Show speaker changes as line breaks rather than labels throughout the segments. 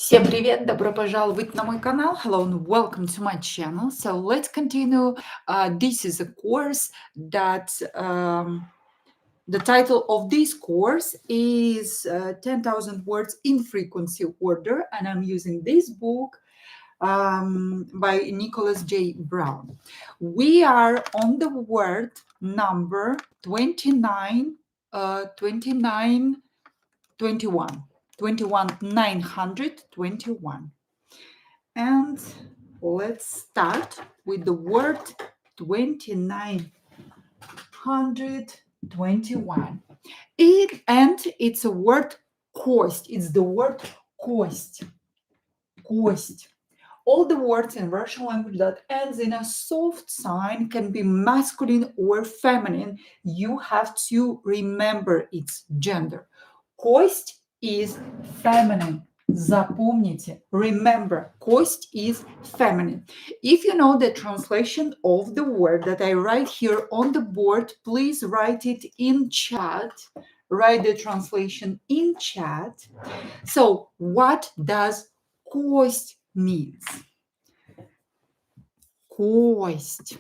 Всем привет! Добро пожаловать на мой канал. Hello and welcome to my channel. So let's continue. This is a course that the title of this course is 10,000 words in frequency order, and I'm using this book by Nicholas J. Brown. We are on the word number 29, 21. 921. And let's start with the word 2921. It's a word кость. It's the word кость. Кость. All the words in Russian language that ends in a soft sign can be masculine or feminine. You have to remember its gender. Кость is feminine. Запомните. Remember, кость is feminine. If you know the translation of the word that I write here on the board, please write it in chat. Write the translation in chat. So, what does кость means? Кость.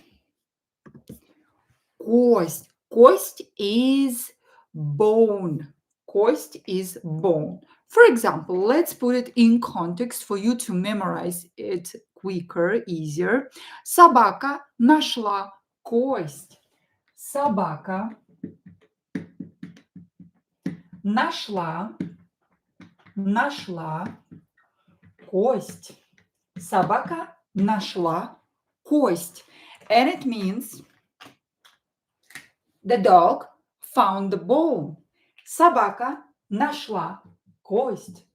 Кость. Кость is bone. Кость is bone. For example, let's put it in context for you to memorize it quicker, easier. Собака нашла кость. Собака нашла кость. Собака нашла кость. And it means the dog found the bone. Собака нашла кость.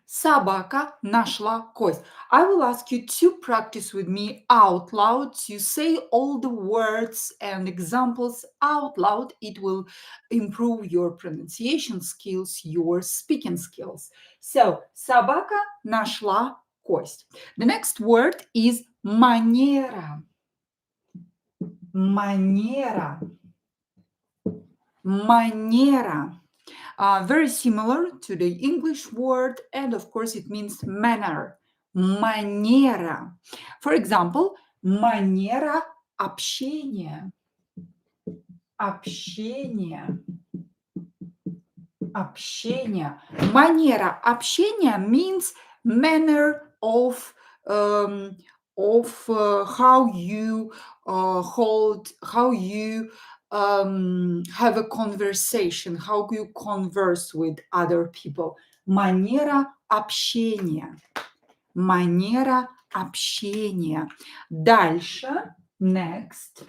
Собака нашла кость. I will ask you to practice with me out loud. To say all the words and examples out loud. It will improve your pronunciation skills, your speaking skills. So, собака нашла кость. The next word is манера. Манера. Манера. Very similar to the English word, and of course it means manner. Манера. For example, манера общения. Общение. Общение. Манера общения means manner of how you have a conversation, how you converse with other people. Манера общения. Манера общения. Дальше, next.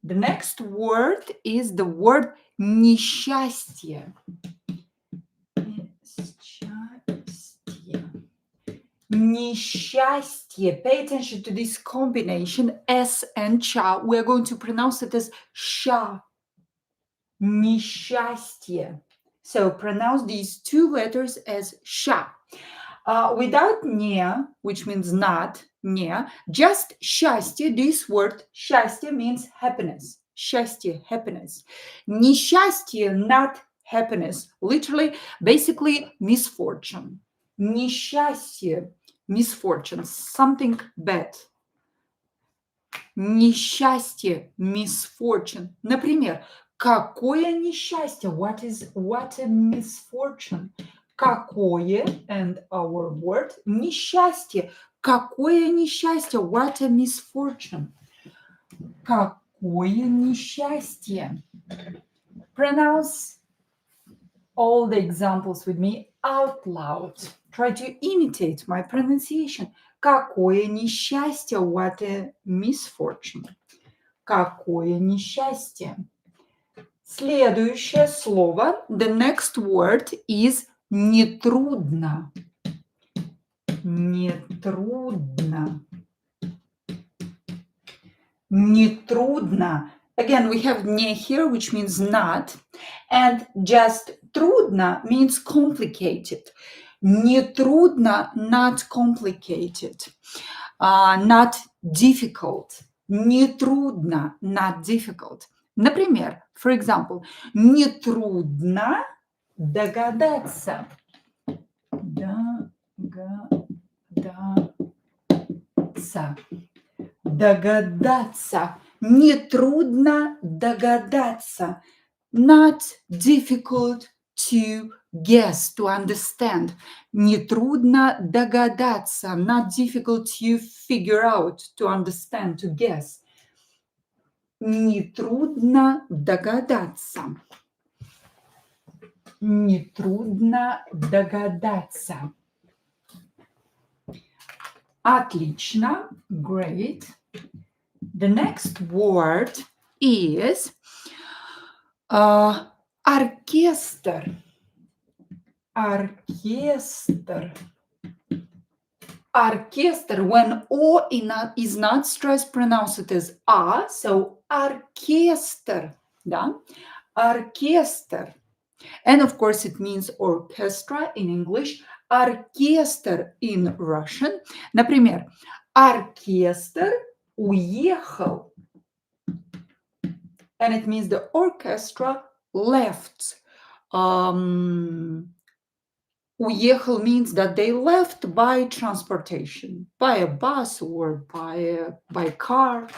The next word is the word несчастье. Несчастье. Pay attention to this combination, S and cha. We are going to pronounce it as sha. Несчастье. So pronounce these two letters as sha. Without не, which means not, не, just счастье, this word счастье means happiness. Счастье, happiness. Несчастье, not happiness. Literally, basically, misfortune. Несчастье, misfortune, something bad. Несчастье, misfortune. Например, какое несчастье? What a misfortune? Какое, and our word, несчастье. Какое несчастье? What a misfortune. Какое несчастье. Pronounce all the examples with me out loud. Try to imitate my pronunciation. Какое несчастье? What a misfortune. Какое несчастье. Следующее слово, the next word is нетрудно. Нетрудно. Нетрудно. Again, we have не here, which means not, and just трудно means complicated. Нетрудно, not complicated, not difficult. Нетрудно, not difficult. Например, for example, нетрудно догадаться. Догадаться. Догадаться. Нетрудно догадаться. Not difficult to guess, to understand. Нетрудно догадаться. Not difficult to figure out, to understand, to guess. Нетрудно догадаться. Нетрудно догадаться. Отлично. Great. The next word is оркестр. Оркестр. Orchestra, when O is not stressed, pronounce it as A, so orchestra, да? Orchestra. And of course it means orchestra in English, orchestra in Russian. Например, оркестр уехал. And it means the orchestra left. Уехал means that they left by transportation, by a bus or by car.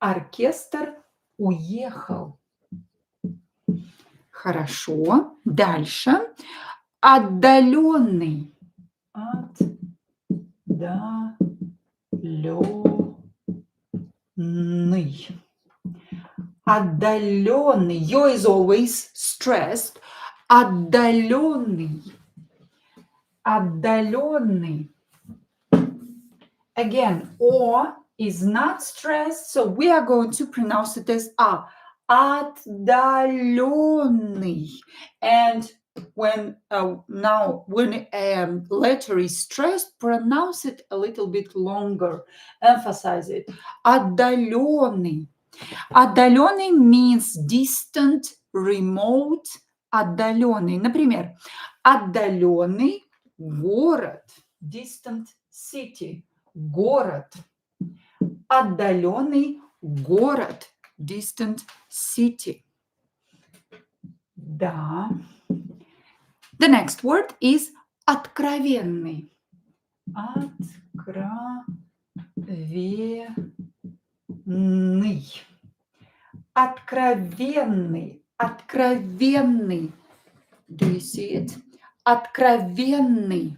Оркестр уехал. Хорошо. Дальше. Отдаленный. Отдаленный. Отдаленный. Yo is always stressed. Отдаленный. Отдаленный. Again, O is not stressed, so we are going to pronounce it as A. Отдаленный. And when when a letter is stressed, pronounce it a little bit longer. Emphasize it. Отдаленный. Отдаленный means distant, remote. Отдаленный. Например, отдаленный город. Distant city. Город. Отдаленный город. Distant city. Да. The next word is откровенный. Откровенный. Откровенный. Откровенный. Do you see it? Откровенный.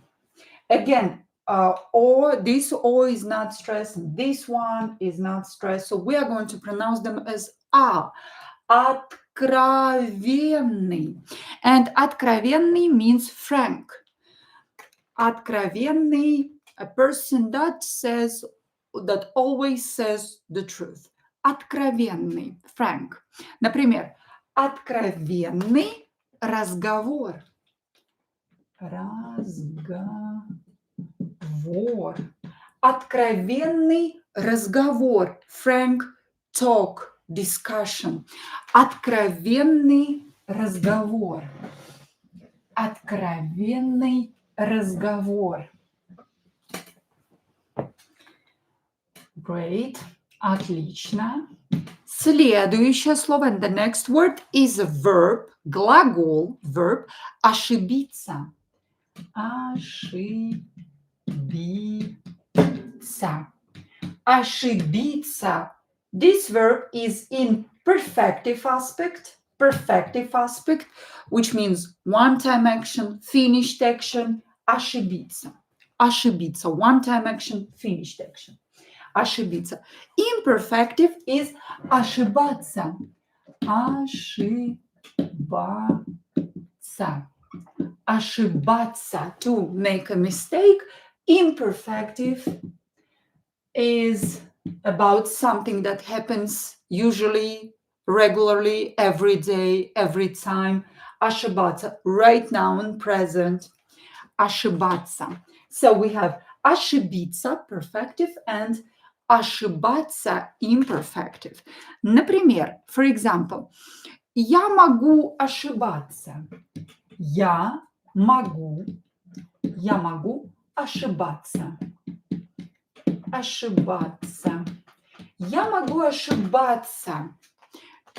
Again, this O is not stressed. This one is not stressed. So we are going to pronounce them as A. Откровенный. And откровенный means frank. Откровенный, a person that always says the truth. Откровенный, frank. Например, откровенный разговор. Разговор. Откровенный разговор. Frank talk, discussion. Откровенный разговор. Откровенный разговор. Great. Отлично. Следующее слово, and the next word is a verb, глагол, verb, ошибиться. Ошибиться. Ошибиться. This verb is in perfective aspect, which means one-time action, finished action, ошибиться. Ошибиться, one-time action, finished action. Ошибиться. Imperfective is ошибаться. Ошибаться. Ошибаться, to make a mistake. Imperfective is about something that happens usually, regularly, every day, every time. Ошибаться, right now and present. Ошибаться. So we have ошибиться, perfective, and ошибаться, imperfective. Например, for example, я могу ошибаться. Я могу ошибаться. Ошибаться. Я могу ошибаться.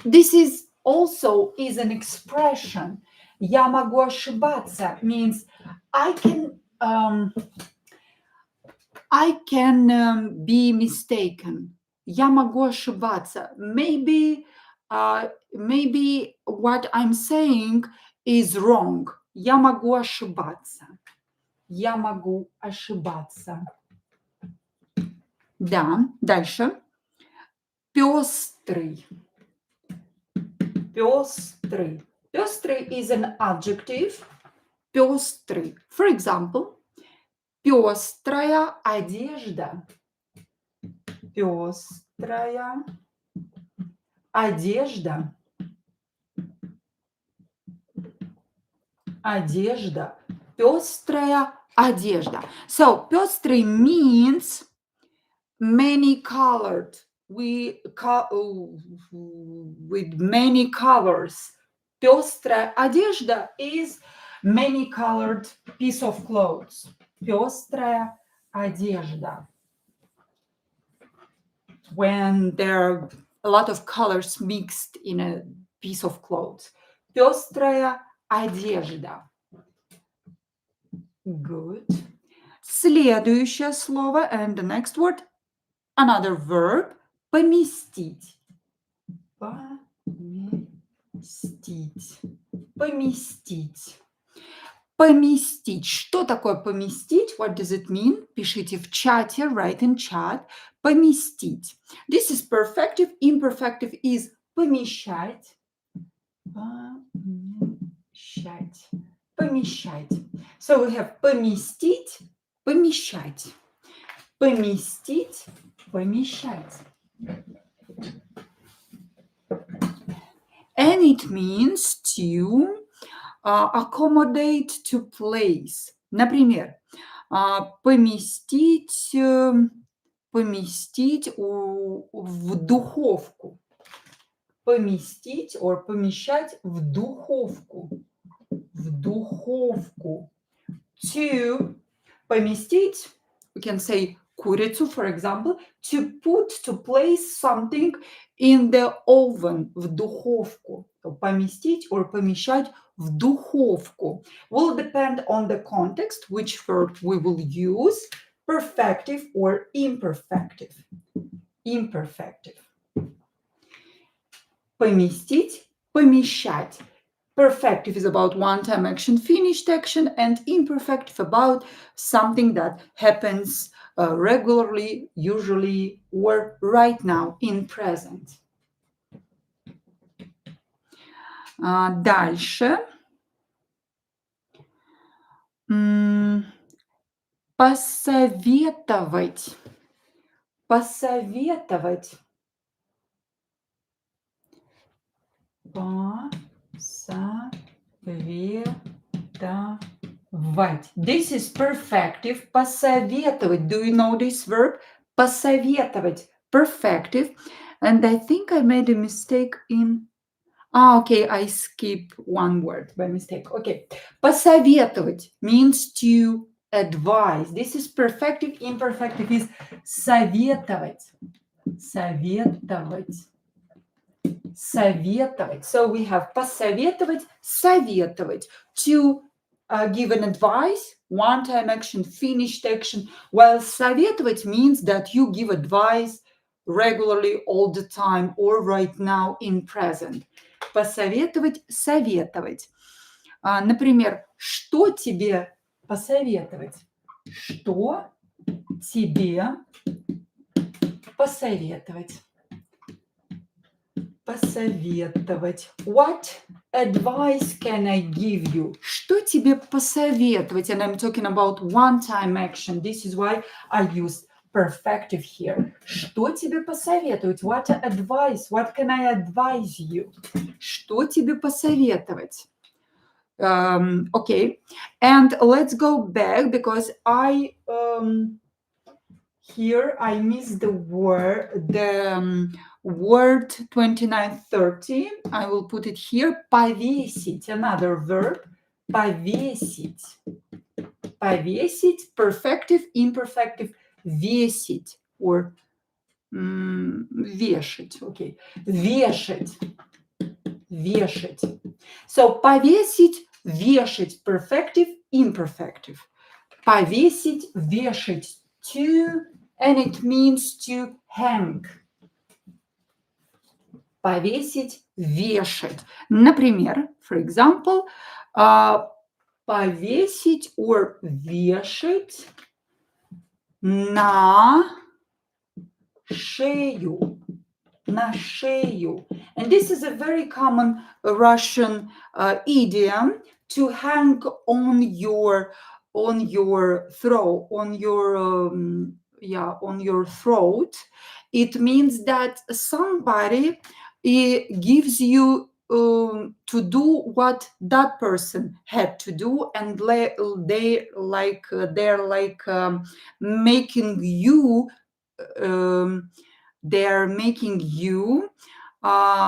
This is also is an expression. Я могу ошибаться means I I can be mistaken. Я могу ошибаться. Maybe what I'm saying is wrong. Я могу ошибаться. Я могу ошибаться. Да, дальше. Пестрый. Пестрый. Пестрый is an adjective. Пестрый. For example, пестрая одежда. Пестрая одежда. Одежда. Пестрая одежда. So, пестрый means many colored. With many colors. Пестрая одежда is many colored piece of clothes. Пестрая одежда. When there are a lot of colors mixed in a piece of clothes. Пестрая одежда. Good. Следующее слово, and the next word, another verb, поместить. Поместить. Поместить. Поместить. Что такое поместить? What does it mean? Пишите в чате, write in chat. Поместить. This is perfective. Imperfective is помещать. Помещать. Помещать. So we have поместить, помещать. Поместить, помещать. And it means to accommodate to place. Например, поместить в духовку. Поместить or помещать в духовку. В духовку. To поместить, we can say курицу, for example, to place something in the oven, в духовку. Поместить or помещать в духовку. Will depend on the context, which verb we will use, perfective or imperfective. Imperfective. Поместить, помещать. Perfective is about one-time action, finished action, and imperfective about something that happens regularly, usually, or right now, in present. Дальше. Посоветовать. Посоветовать. Посоветовать. This is perfective. Посоветовать. Do you know this verb? Посоветовать. Perfective. And I think I made a mistake in... okay, I skip one word by mistake. Okay. Посоветовать means to advise. This is perfective. Imperfective is советовать. Советовать. Советовать. So we have посоветовать, советовать. To give an advice, one-time action, finished action. While советовать means that you give advice regularly all the time or right now in present. Посоветовать, советовать. Например, что тебе посоветовать? Что тебе посоветовать? Посоветовать. What advice can I give you? Что тебе посоветовать? And I'm talking about one-time action. This is why I use perfective here. Что тебе посоветовать? What advice? What can I advise you? Что тебе посоветовать? Okay. And let's go back because here I missed the word, word 2930. I will put it here. Повесить, another verb. Повесить. Повесить, perfective, imperfective, весить, or вешать. Okay. Вешать. Вешать. So, повесить, вешать, perfective, imperfective. Повесить, вешать. To, and it means to hang. Повесить, вешать. Например, for example, повесить or вешать на шею. На шею. And this is a very common Russian idiom, to hang on your throat, on your throat. It means that somebody gives you to do what that person had to do, and they're making you they're making you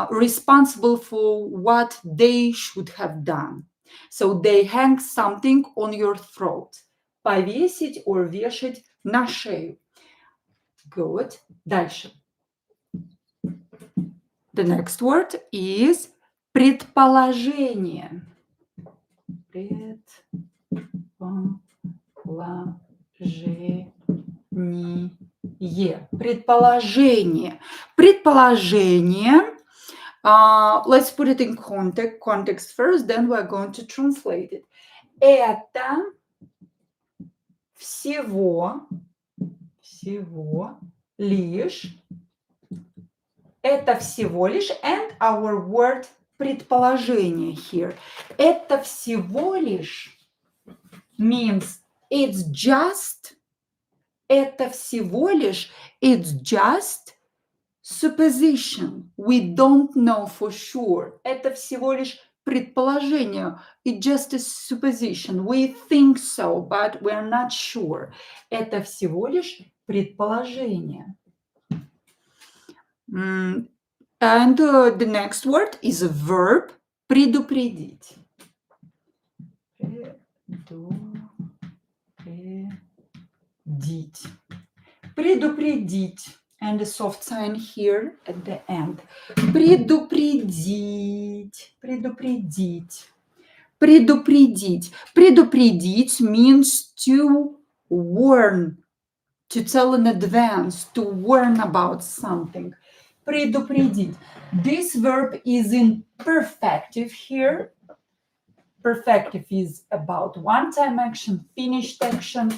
responsible for what they should have done. So they hang something on your throat. Повесить or вешать на шею. Good. Дальше. The next word is предположение. Предположение. Предположение. Let's put it in context first, then we're going to translate it. Это всего лишь, and our word предположение here. Это всего лишь means it's just, это всего лишь, it's just supposition. We don't know for sure. Это всего лишь предположение. It just a supposition. We think so, but we're not sure. Это всего лишь предположение. And the next word is a verb, предупредить. Предупредить. And a soft sign here at the end. Предупредить. Предупредить. Предупредить. Предупредить means to warn, to tell in advance, to warn about something. Предупредить. This verb is in perfective here. Perfective is about one-time action, finished action.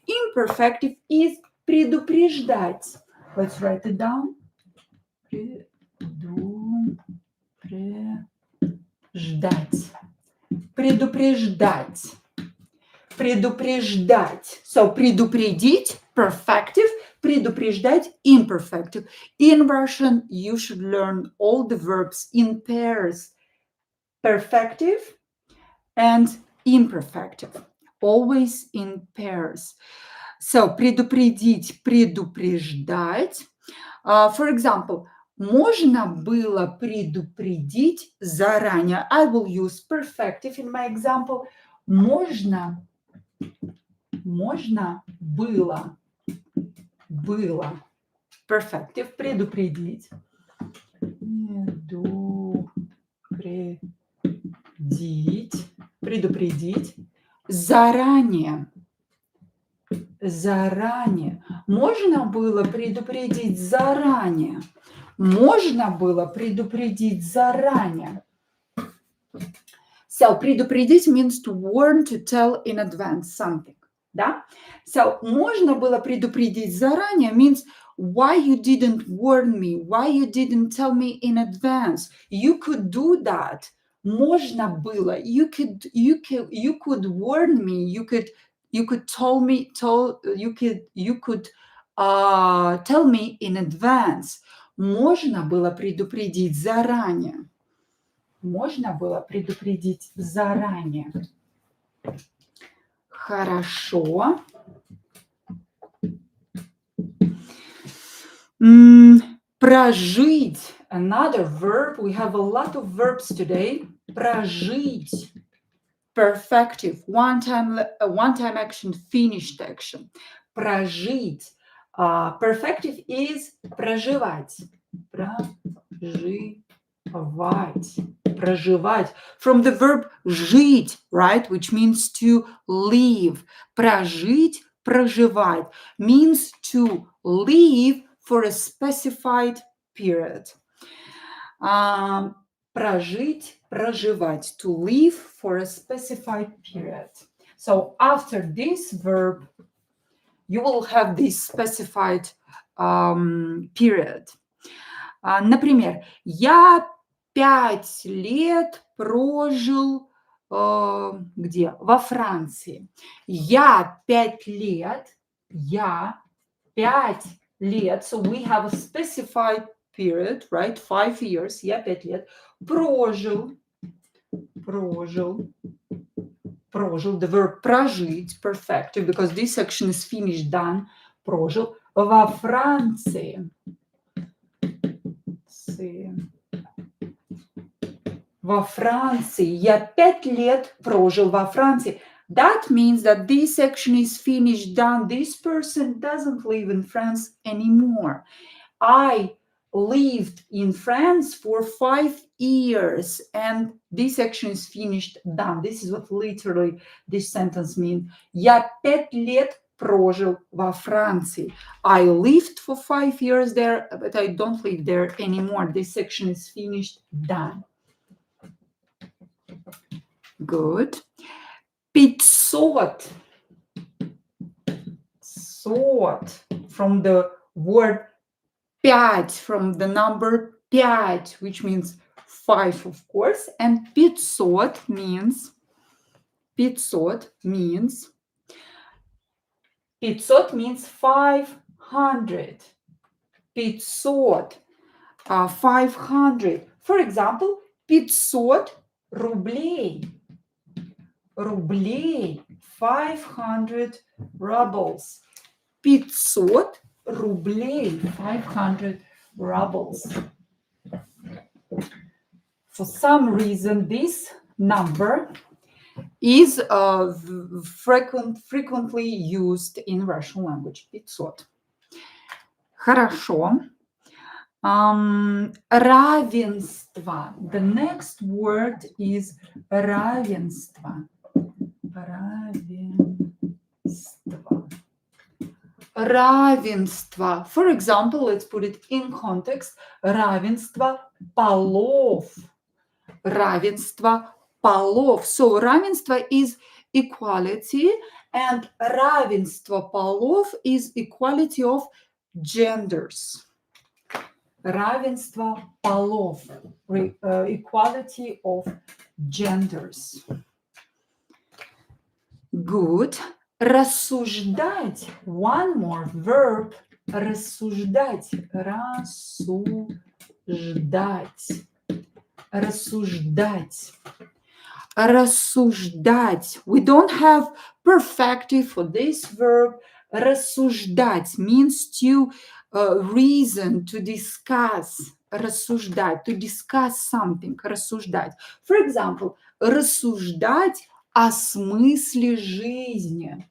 Imperfective is предупреждать. Let's write it down. Предупреждать. Предупреждать. Предупреждать. So предупредить, perfective, предупреждать, imperfective. In Russian, you should learn all the verbs in pairs. Perfective and imperfective. Always in pairs. So, предупредить, предупреждать. For example, можно было предупредить заранее. I will use perfective in my example. Можно было. Perfective, предупредить. Предупредить. Заранее. Можно было предупредить заранее. Можно было предупредить заранее. So, предупредить means to warn, to tell in advance something. Да? So, можно было предупредить заранее means why you didn't warn me, why you didn't tell me in advance. You could do that. Можно было. You could warn me. You could tell me in advance. Можно было предупредить заранее. Можно было предупредить заранее. Хорошо. Прожить. Another verb. We have a lot of verbs today. Прожить. Perfective. One-time action, finished action. Прожить. Perfective is проживать. Проживать. From the verb жить, right, which means to live. Прожить, проживать means to live for a specified period. Прожить, проживать, to live for a specified period. So after this verb, you will have this specified period. Например, я 5 лет прожил где? Во Франции. Я 5 лет, so we have a specified period, right? 5 years, я 5 лет прожил, the verb прожить, perfective, because this section is finished, done, прожил во Франции. Во Франции. Я 5 лет прожил во Франции. That means that this section is finished, done. This person doesn't live in France anymore. I lived in France for 5 years and this section is finished, done. This is what literally this sentence means. Я 5 лет прожил во Франции. I lived for 5 years there, but I don't live there anymore. This section is finished, done. Good. 500. From the word 5, from the number 5, which means 5, of course. And 500 means 500 means 500. 500. 500. For example, 500 рублей. 500 rubles. 500 рублей. 500 rubles. For some reason, this number is frequently used in Russian language. 500. Хорошо. Равенство. The next word is равенство. Равенство. For example, let's put it in context. Равенство полов. Равенство полов. So равенство is equality and равенство полов is equality of genders. Равенство полов, equality of genders. Good. Рассуждать. One more verb. Рассуждать. Рассуждать. We don't have perfective for this verb. Рассуждать means to reason, to discuss. Рассуждать, to discuss something. Рассуждать. For example, рассуждать о смысле жизни.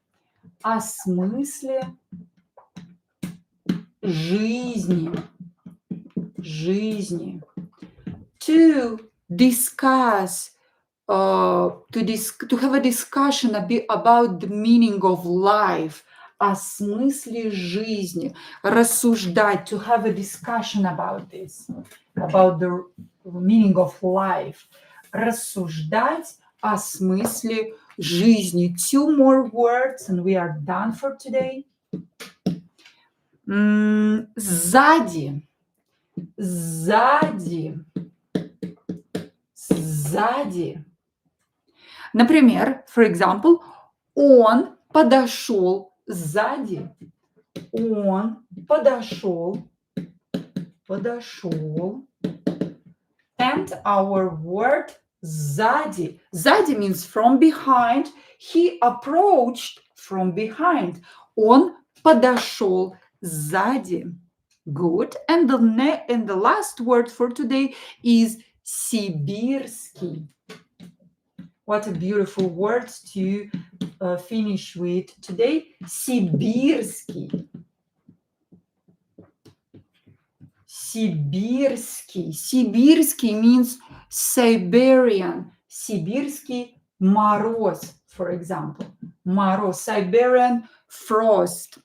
О смысле жизни. To discuss, to have a discussion about the meaning of life. О смысле жизни. Рассуждать, to have a discussion about this, about the meaning of life. Рассуждать о смысле жизни. 2 more words and we are done for today. Сзади. Например, for example, он подошел сзади. Он подошел. And our word сзади. Сзади means from behind. He approached from behind. Он подошел сзади. Good. And the last word for today is сибирский. What a beautiful word to finish with today. Сибирский. Сибирский means Siberian. Сибирский мороз, for example. Мороз, Siberian Frost.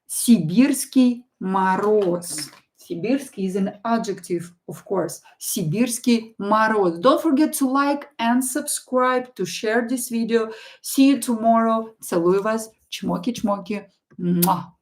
Сибирский мороз. Сибирский is an adjective, of course. Сибирский мороз. Don't forget to like and subscribe, to share this video. See you tomorrow. Целую вас. Чмоки-чмоки. Муа.